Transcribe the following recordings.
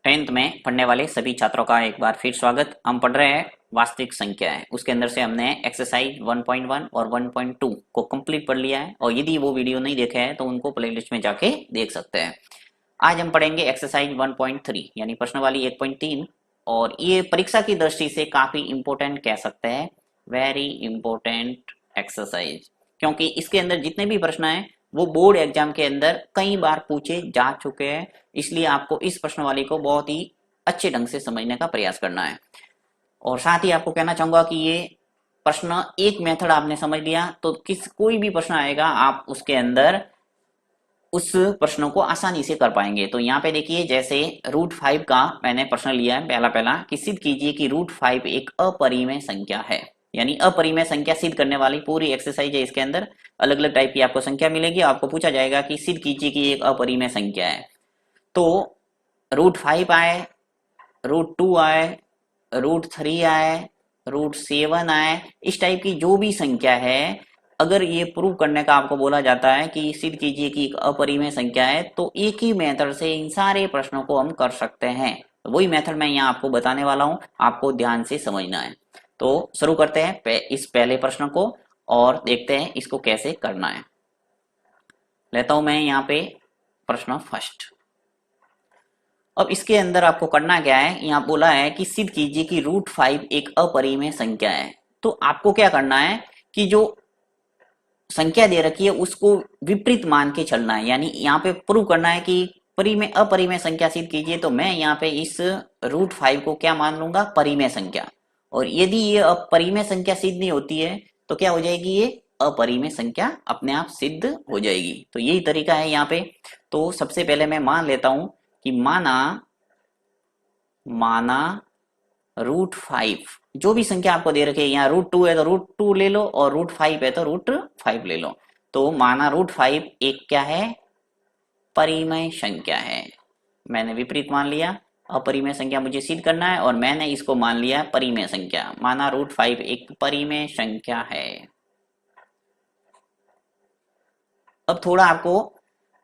Tenth में पढ़ने वाले सभी छात्रों का एक बार फिर स्वागत। हम पढ़ रहे हैं वास्तविक संख्याएं। उसके अंदर से हमने एक्सरसाइज 1.1 और 1.2 को कंप्लीट पढ़ लिया है, और यदि वो वीडियो नहीं देखे हैं तो उनको प्लेलिस्ट में जाके देख सकते हैं। आज हम पढ़ेंगे एक्सरसाइज 1.3 यानी प्रश्नावली 1.3, और ये परीक्षा की दृष्टि से काफी इंपॉर्टेंट कह सकते हैं, वेरी इंपॉर्टेंट एक्सरसाइज, क्योंकि इसके अंदर जितने भी प्रश्न हैं वो बोर्ड एग्जाम के अंदर कई बार पूछे जा चुके हैं। इसलिए आपको इस प्रश्नावली को बहुत ही अच्छे ढंग से समझने का प्रयास करना है। और साथ ही आपको कहना चाहूंगा कि ये प्रश्न एक मेथड आपने समझ लिया तो कोई भी प्रश्न आएगा आप उसके अंदर उस प्रश्नों को आसानी से कर पाएंगे। तो यहाँ पे देखिए, जैसे √5 का मैंने प्रश्न लिया है पहला पहला कि सिद्ध कीजिए कि √5 एक अपरिमेय संख्या है। यानी अपरिमेय संख्या सिद्ध करने वाली पूरी एक्सरसाइज है। इसके अंदर अलग अलग टाइप की आपको संख्या मिलेगी, आपको पूछा जाएगा कि सिद्ध कीजिए कि एक अपरिमेय संख्या है। तो √5 आए, √2 आए, √3 आए, √7 आए, इस टाइप की जो भी संख्या है, अगर ये प्रूव करने का आपको बोला जाता है कि सिद्ध कीजिए कि एक अपरिमेय संख्या है, तो एक ही मेथड से इन सारे प्रश्नों को हम कर सकते हैं। तो वही मेथड मैं यहाँ आपको बताने वाला हूँ, आपको ध्यान से समझना है। तो शुरू करते हैं इस पहले प्रश्न को और देखते हैं इसको कैसे करना है। लेता हूं मैं यहाँ पे प्रश्न फर्स्ट। अब इसके अंदर आपको करना क्या है, यहाँ बोला है कि सिद्ध कीजिए कि √5 एक अपरिमेय संख्या है। तो आपको क्या करना है कि जो संख्या दे रखी है उसको विपरीत मान के चलना है। यानी यहाँ पे प्रूव करना है कि परिमेय अपरिमेय संख्या सिद्ध कीजिए, तो मैं यहाँ पे इस √5 को क्या मान लूंगा, परिमेय संख्या। और यदि ये अपरिमेय संख्या सिद्ध नहीं होती है तो क्या हो जाएगी, ये अपरिमेय संख्या अपने आप सिद्ध हो जाएगी। तो यही तरीका है यहाँ पे। तो सबसे पहले मैं मान लेता हूं कि माना √5, जो भी संख्या आपको दे रखी है, यहाँ √2 है तो √2 ले लो, और √5 है तो √5 ले लो। तो माना √5 एक क्या है, परिमेय संख्या है। मैंने विपरीत मान लिया, अपरिमेय संख्या मुझे सिद्ध करना है और मैंने इसको मान लिया परिमेय संख्या। माना √5 एक परिमेय संख्या है। अब थोड़ा आपको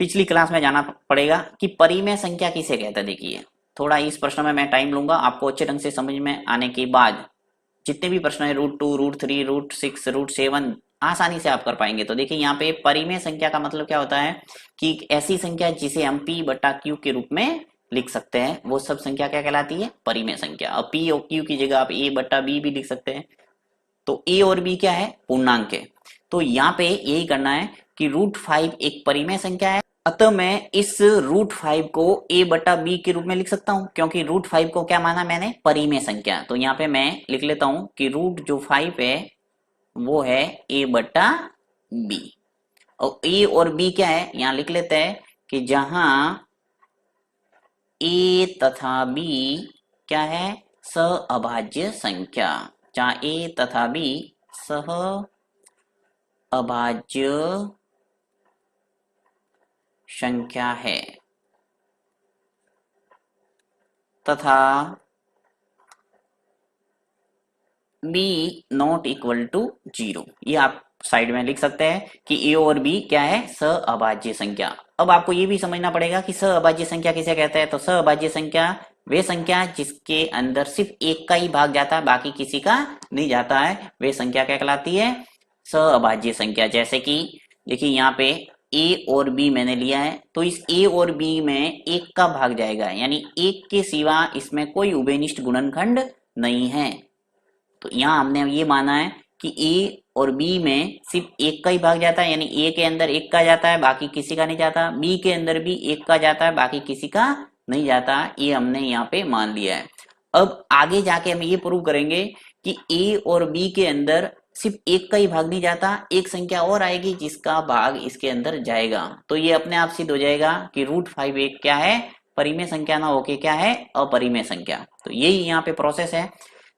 पिछली क्लास में जाना पड़ेगा कि परिमेय संख्या किसे कहते हैं। देखिए, थोड़ा इस प्रश्न में मैं टाइम लूंगा, आपको अच्छे ढंग से समझ में आने के बाद जितने भी प्रश्न है √2, √3, √6, √7 आसानी से आप कर पाएंगे। तो देखिए, यहाँ पे परिमेय संख्या का मतलब क्या होता है कि ऐसी संख्या जिसे हम P/Q के रूप में लिख सकते हैं, वो सब संख्या क्या कहलाती है, परिमेय संख्या। अब P और Q की जगह आप A/B भी लिख सकते हैं। तो A और B क्या है, पूर्णांक है। तो यहाँ पे यही करना है कि √5 एक परिमेय संख्या है, अतः मैं इस √5 को A/B के रूप में लिख सकता हूं, क्योंकि √5 को क्या माना मैंने, परिमेय संख्या। तो यहाँ पे मैं लिख लेता हूं कि √5 है वो है A/B। और A और B क्या है, यहाँ लिख लेते हैं कि जहां A तथा B क्या है, सहअभाज्य संख्या। जहां A तथा B सहअभाज्य संख्या है तथा b नॉट इक्वल टू 0। ये आप साइड में लिख सकते हैं कि a और b क्या है, सहअभाज्य संख्या। अब आपको ये भी समझना पड़ेगा कि सहअभाज्य संख्या किसे कहते हैं। तो सहअभाज्य संख्या वे संख्या जिसके अंदर सिर्फ एक का ही भाग जाता है, बाकी किसी का नहीं जाता है, वे संख्या क्या कहलाती है, सहअभाज्य संख्या। जैसे कि देखिए, यहाँ पे a और b मैंने लिया है, तो इस a और b में एक का भाग जाएगा, यानी एक के सिवा इसमें कोई उभयनिष्ठ गुणनखंड नहीं है। तो यहाँ हमने ये माना है कि A और B में सिर्फ एक का ही भाग जाता है, यानी A के अंदर एक का जाता है, बाकी किसी का नहीं जाता। B के अंदर भी एक का जाता है, बाकी किसी का नहीं जाता। ये हमने यहाँ पे मान लिया है। अब आगे जाके हम ये प्रूव करेंगे कि A और B के अंदर सिर्फ एक का ही भाग नहीं जाता, एक संख्या और आएगी जिसका भाग इसके अंदर जाएगा। तो ये अपने आप सिद्ध हो जाएगा कि √5 एक क्या है, परिमेय संख्या ना होके क्या है, अपरिमेय संख्या। तो यही यहाँ पे प्रोसेस है।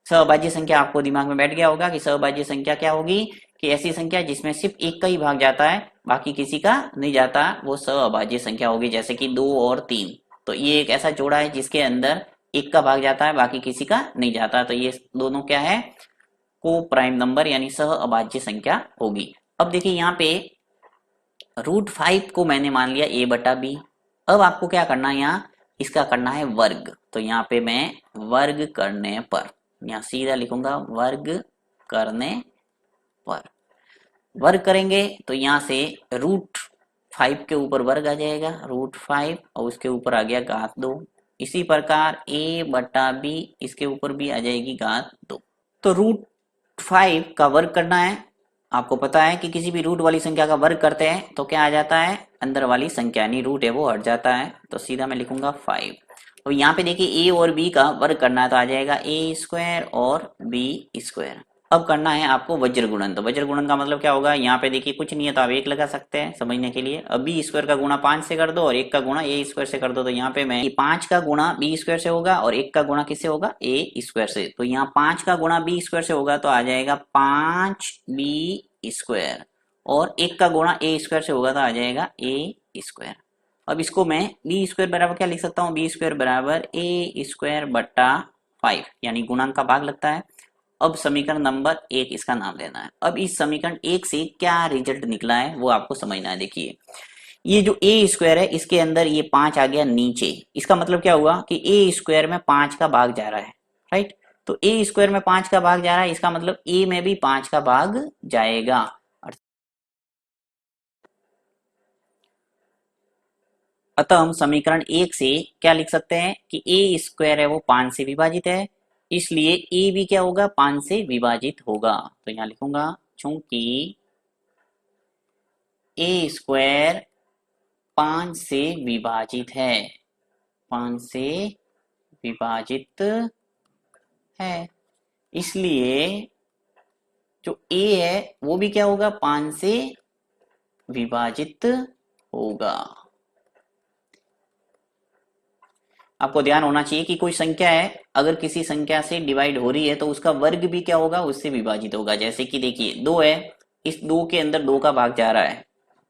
सहअभाज्य संख्या आपको दिमाग में बैठ गया होगा कि सहअभाज्य संख्या क्या होगी, कि ऐसी संख्या जिसमें सिर्फ एक का ही भाग जाता है, बाकी किसी का नहीं जाता, वो सहअभाज्य संख्या होगी। जैसे कि 2 और 3, तो ये एक ऐसा जोड़ा है जिसके अंदर एक का भाग जाता है, बाकी किसी का नहीं जाता। तो ये दोनों क्या है, को प्राइम नंबर यानी सहअभाज्य संख्या होगी। अब देखिए, यहाँ पे √5 को मैंने मान लिया A/B। अब आपको क्या करना है, यहाँ इसका करना है वर्ग। तो यहाँ पे मैं वर्ग करने पर, यहाँ सीधा लिखूंगा वर्ग करने पर। वर्ग करेंगे तो यहाँ से √5 के ऊपर वर्ग आ जाएगा, √5, और उसके ऊपर आ गया घात 2। इसी प्रकार a/b, इसके ऊपर भी आ जाएगी घात 2। तो √5 का वर्ग करना है। आपको पता है कि किसी भी रूट वाली संख्या का वर्ग करते हैं तो क्या आ जाता है, अंदर वाली संख्या यानी रूट है वो हट जाता है। तो सीधा मैं लिखूंगा 5। तो यहाँ पे देखिए a और b का वर्ग करना है तो आ जाएगा a² और b²। अब करना है आपको वज्र गुणन। तो वज्र गुणन का मतलब क्या होगा, यहाँ पे देखिए कुछ नहीं है तो आप 1 लगा सकते हैं समझने के लिए। अब b² का गुणा 5 से कर दो और 1 का गुणा a² से कर दो। तो यहाँ पे मैं 5 का गुणा b² से होगा और 1 का गुणा किससे होगा, a² से। तो यहाँ 5 का गुणा b² से होगा तो आ जाएगा 5b², और 1 का गुणा a² से होगा तो आ जाएगा a²। अब इसको मैं b² बराबर क्या लिख सकता हूँ, b² बराबर a² बट्टा 5, यानी गुणांक का भाग लगता है। अब समीकरण नंबर 1 इसका नाम लेना है। अब इस समीकरण 1 से क्या रिजल्ट निकला है वो आपको समझना है। देखिए ये जो a² है इसके अंदर ये 5 आ गया नीचे, इसका मतलब क्या हुआ कि a² में 5 का भाग जा रहा है, राइट। तो a² में 5 का भाग जा रहा है, इसका मतलब a में भी 5 का भाग जाएगा। अतः हम समीकरण 1 से क्या लिख सकते हैं कि a² है वो 5 से विभाजित है, इसलिए a भी क्या होगा, 5 से विभाजित होगा। तो यहां लिखूंगा चूंकि a² 5 से विभाजित है, 5 से विभाजित है, इसलिए जो a है वो भी क्या होगा, 5 से विभाजित होगा। आपको ध्यान होना चाहिए कि कोई संख्या है, अगर किसी संख्या से डिवाइड हो रही है तो उसका वर्ग भी क्या होगा, उससे विभाजित होगा। जैसे कि देखिए 2 है, इस 2 के अंदर 2 का भाग जा रहा है,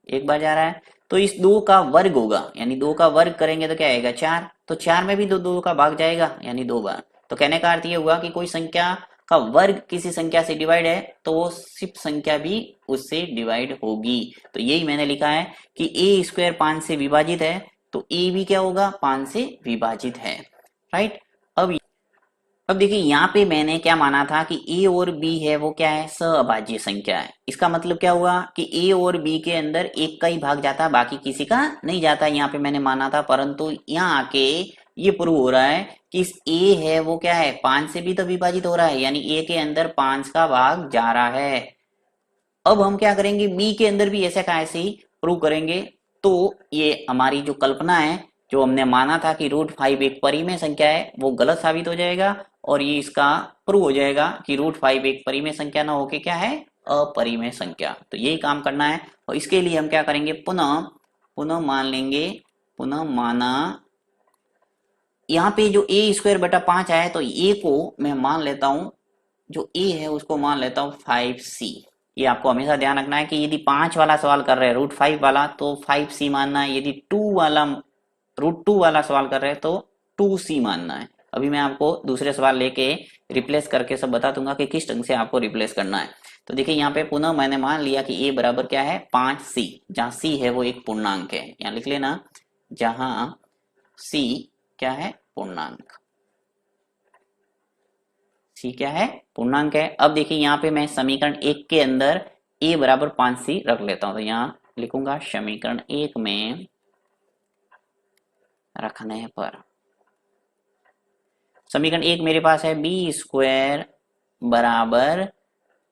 एक बार जा रहा है, तो इस 2 का वर्ग होगा, यानी 2 का वर्ग करेंगे तो क्या आएगा, 4। तो 4 में भी 2 का भाग जाएगा, यानी 2 बार। तो कहने का अर्थ ये हुआ कि कोई संख्या का वर्ग किसी संख्या से डिवाइड है तो वो सिर्फ संख्या भी उससे डिवाइड होगी। तो यही मैंने लिखा है कि a² 5 से विभाजित है, तो a भी क्या होगा, 5 से विभाजित है, राइट। अब देखिए यहाँ पे मैंने क्या माना था कि a और b है वो क्या है, सहअभाज्य संख्या है। इसका मतलब क्या हुआ कि a और b के अंदर एक का ही भाग जाता है, बाकी किसी का नहीं जाता। यहाँ पे मैंने माना था, परंतु यहाँ आके ये प्रूव हो रहा है कि इस a है वो क्या है, 5 से भी तो विभाजित हो रहा है, यानी a के अंदर 5 का भाग जा रहा है। अब हम क्या करेंगे, बी के अंदर भी ऐसे का ऐसे ही प्रूव करेंगे। तो ये हमारी जो कल्पना है, जो हमने माना था कि √5 एक परिमेय संख्या है, वो गलत साबित हो जाएगा, और ये इसका प्रूव हो जाएगा कि √5 एक परिमेय संख्या ना होके क्या है, अपरिमेय संख्या। तो यही काम करना है, और इसके लिए हम क्या करेंगे, पुनः पुनः मान लेंगे, पुनः माना यहाँ पे जो a² बटा 5 आया है, तो a को मैं मान लेता हूं, जो a है उसको मान लेता हूं 5c। ये आपको हमेशा ध्यान रखना है कि यदि 5 वाला सवाल कर रहे हैं √5 वाला तो 5c मानना है, यदि 2 वाला सवाल कर रहे हैं तो 2c मानना है। अभी मैं आपको दूसरे सवाल लेके रिप्लेस करके सब बता दूंगा कि किस ढंग से आपको रिप्लेस करना है। तो देखिए यहाँ पे पुनः मैंने मान लिया कि a बराबर क्या है, 5c, जहां c है वो एक पूर्णांक है। यहाँ लिख लेना, जहां c क्या है, पूर्णांक। सी क्या है, पूर्णांक है। अब देखिए यहाँ पे मैं समीकरण 1 के अंदर a बराबर 5c रख लेता हूं। तो यहाँ लिखूंगा समीकरण 1 में रखने पर, समीकरण 1 मेरे पास है b² बराबर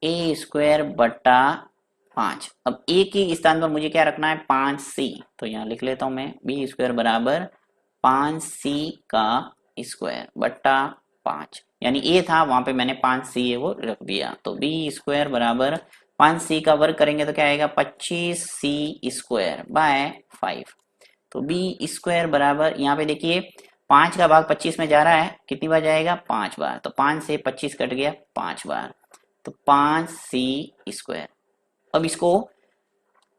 a² बट्टा 5। अब a के स्थान पर मुझे क्या रखना है, 5c। तो यहाँ लिख लेता हूं मैं b² बराबर 5c का स्क्वायर बट्टा 5, यानी a था वहां पे मैंने 5c है वो रख दिया। तो b² बराबर 5c का वर्ग करेंगे तो क्या आएगा, 25c² बाय 5। तो b² बराबर, यहाँ पे देखिए 5 का भाग 25 में जा रहा है, कितनी बार जाएगा, 5 बार। तो 5 से 25 कट गया, 5 बार, तो 5c²। अब इसको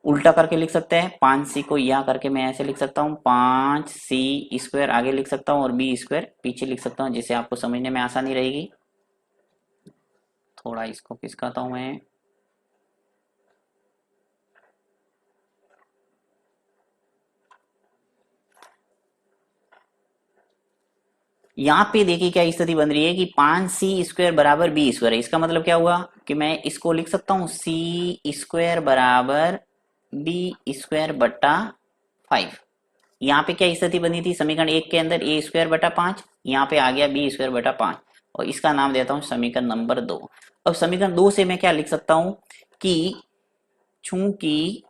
उल्टा करके लिख सकते हैं, 5c को यहाँ करके मैं ऐसे लिख सकता हूँ, 5c² आगे लिख सकता हूँ और b² पीछे लिख सकता हूँ, जिससे आपको समझने में आसानी रहेगी। थोड़ा इसको खिसकाता हूँ मैं, यहाँ पे देखिए क्या स्थिति बन रही है कि 5c² बराबर बी स्क्वायर है। इसका मतलब क्या हुआ कि मैं इसको लिख सकता हूँ c² बराबर बी स्क्वायर बटा 5। यहाँ पे क्या स्थिति बनी थी समीकरण 1 के अंदर a² बटा 5, यहाँ पे आ गया b² बटा 5 और इसका नाम देता हूँ समीकरण नंबर 2। अब समीकरण 2 से मैं क्या लिख सकता हूँ कि चूंकि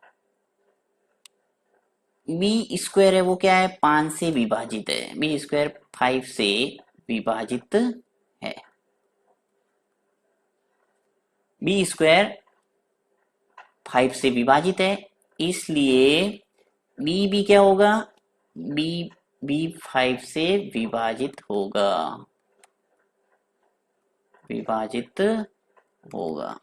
बी स्क्वायर है वो क्या है 5 से विभाजित है, बी स्क्वायर 5 से विभाजित है, बी स्क्वायर 5 से विभाजित है, इसलिए बी क्या होगा, बी बी 5 से विभाजित होगा, विभाजित होगा।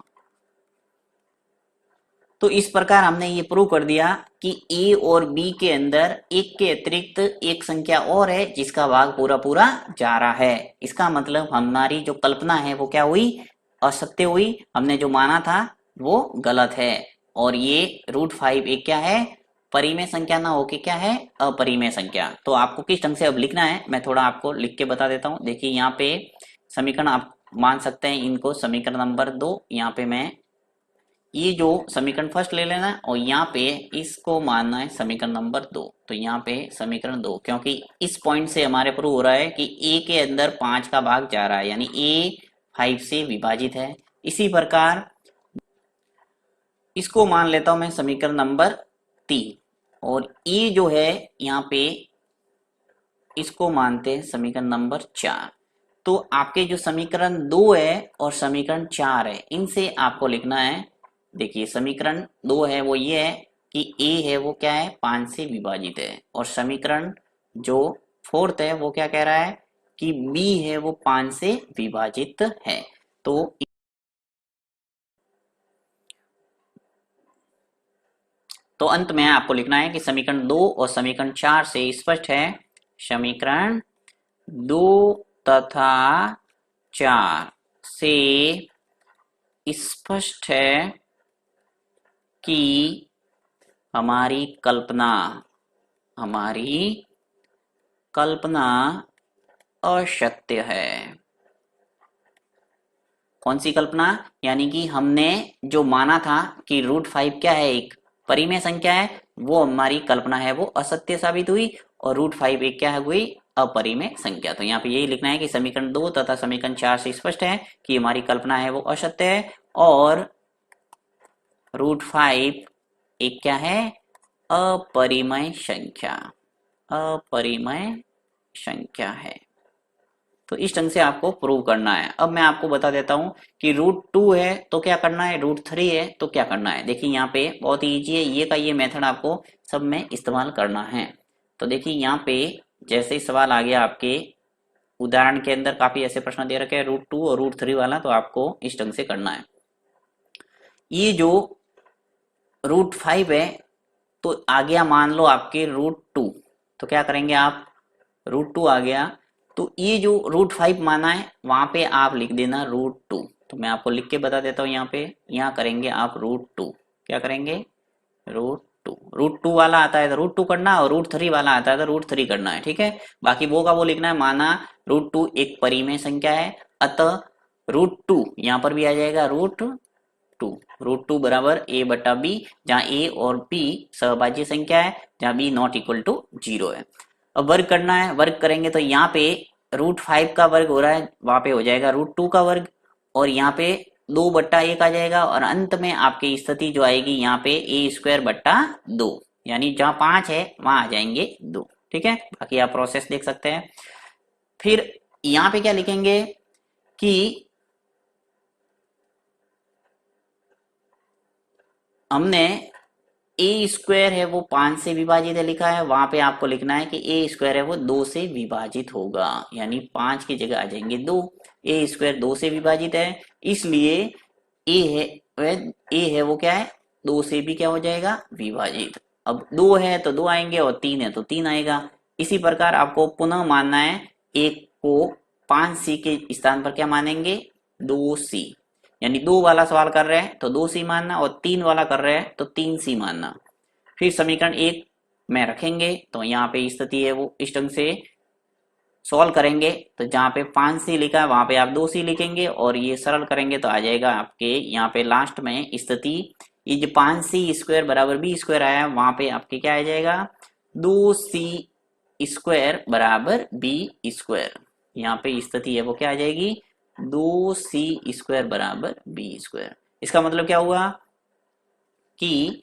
तो इस प्रकार हमने ये प्रूव कर दिया कि ए और बी के अंदर एक के अतिरिक्त एक संख्या और है जिसका भाग पूरा पूरा जा रहा है। इसका मतलब हमारी जो कल्पना है वो क्या हुई, असत्य हुई, हमने जो माना था वो गलत है। और ये √5 एक क्या है, परिमेय संख्या ना होके क्या है, अपरिमेय संख्या। तो आपको किस ढंग से अब लिखना है मैं थोड़ा आपको लिख के बता देता हूँ। देखिए यहाँ पे समीकरण आप मान सकते हैं इनको समीकरण नंबर 2, यहाँ पे मैं ये जो समीकरण फर्स्ट ले लेना और यहाँ पे इसको मानना है समीकरण नंबर 2। तो यहाँ पे समीकरण 2, क्योंकि इस पॉइंट से हमारे प्रूव हो रहा है कि ए के अंदर 5 का भाग जा रहा है, यानी ए 5 से विभाजित है। इसी प्रकार इसको मान लेता हूं मैं समीकरण नंबर 3 और ए जो है यहाँ पे इसको मानते हैं समीकरण नंबर 4। तो आपके जो समीकरण 2 है और समीकरण 4 है इनसे आपको लिखना है। देखिए समीकरण 2 है वो ये है कि a है वो क्या है 5 से विभाजित है, और समीकरण जो 4th है वो क्या कह रहा है कि b है वो 5 से विभाजित है। तो अंत में आपको लिखना है कि समीकरण 2 और समीकरण 4 से स्पष्ट है, समीकरण 2 तथा 4 से स्पष्ट है कि हमारी कल्पना असत्य है। कौन सी कल्पना, यानी कि हमने जो माना था कि √5 क्या है एक परिमेय संख्या है, वो हमारी कल्पना है वो असत्य साबित हुई और √5 एक क्या है हुई अपरिमेय संख्या। तो यहाँ पे यही लिखना है कि समीकरण 2 तथा समीकरण 4 से स्पष्ट है कि हमारी कल्पना है वो असत्य है और √5 एक क्या है अपरिमेय संख्या, अपरिमेय संख्या है। तो इस ढंग से आपको प्रूव करना है। अब मैं आपको बता देता हूं कि √2 है तो क्या करना है, √3 है तो क्या करना है। देखिए यहाँ पे बहुत ही ईजी है, ये का ये मेथड आपको सब में इस्तेमाल करना है। तो देखिए यहाँ पे जैसे ही सवाल आ गया आपके उदाहरण के अंदर काफी ऐसे प्रश्न दे रखे हैं √2 और √3 वाला, तो आपको इस ढंग से करना है। ये जो √5 है तो आ गया मान लो आपके √2, तो क्या करेंगे आप, √2 आ गया तो ये जो √5 माना है वहां पे आप लिख देना √2। तो मैं आपको लिख के बता देता हूँ यहाँ पे, यहाँ करेंगे आप √2, क्या करेंगे √2 वाला आता है तो √2 करना और √3 वाला आता है तो √3 करना है, ठीक है। बाकी वो का वो लिखना है, माना √2 एक परिमेय संख्या है अतः √2 यहाँ पर भी आ जाएगा √2 बराबर a बटा b, जहाँ a और b सहभाज्य संख्या है, जहाँ b नॉट इक्वल टू 0 है। अब वर्ग करना है, वर्ग करेंगे तो यहाँ पे √5 का वर्ग हो रहा है, वहां पे हो जाएगा √2 का वर्ग और यहाँ पे 2/1 आ जाएगा और अंत में आपकी स्थिति जो आएगी यहाँ पे a² बट्टा 2, यानी जहाँ 5 है वहां आ जाएंगे 2, ठीक है। बाकी आप प्रोसेस देख सकते हैं। फिर यहाँ पे क्या लिखेंगे कि हमने a² है वो 5 से विभाजित है लिखा है, वहां पे आपको लिखना है कि a² है वो 2 से विभाजित होगा, यानी 5 की जगह आ जाएंगे 2। a² 2 से विभाजित है इसलिए a है वो क्या है 2 से भी क्या हो जाएगा विभाजित। अब 2 है तो 2 आएंगे और 3 है तो 3 आएगा। इसी प्रकार आपको पुनः मानना है, एक को 5c के स्थान पर क्या मानेंगे 2c, यानी 2 वाला सवाल कर रहे हैं तो 2c मानना और 3 वाला कर रहे हैं तो 3c मानना। फिर समीकरण 1 में रखेंगे तो यहाँ पे स्थिति है वो इस ढंग से सॉल्व करेंगे तो जहाँ पे 5c लिखा है वहां पे आप 2c लिखेंगे और ये सरल करेंगे तो आ जाएगा आपके यहाँ पे लास्ट में स्थिति, ये जो 5c² बराबर b² आया वहां पे आपके क्या आ जाएगा 2c² बराबर b²। यहाँ पे स्थिति है वो क्या आ जाएगी 2c² बराबर b²। इसका मतलब क्या हुआ कि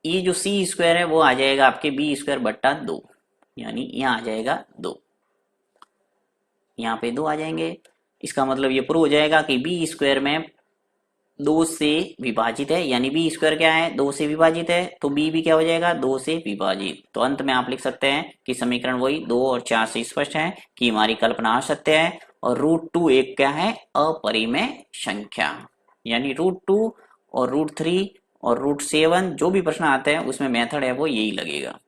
ये जो c² है वो आ जाएगा आपके b² बट्टा 2, यानी यहाँ आ जाएगा 2, यहाँ पे 2 आ जाएंगे। इसका मतलब ये प्रूव हो जाएगा कि b² में 2 से विभाजित है, यानी b² क्या है 2 से विभाजित है, तो b भी क्या हो जाएगा 2 से विभाजित। तो अंत में आप लिख सकते हैं कि समीकरण वही 2 और 4 से स्पष्ट है कि हमारी कल्पना असत्य है और √2 एक क्या है अपरिमेय संख्या, यानी √2 और √3 और √7 जो भी प्रश्न आते हैं उसमें मेथड है वो यही लगेगा।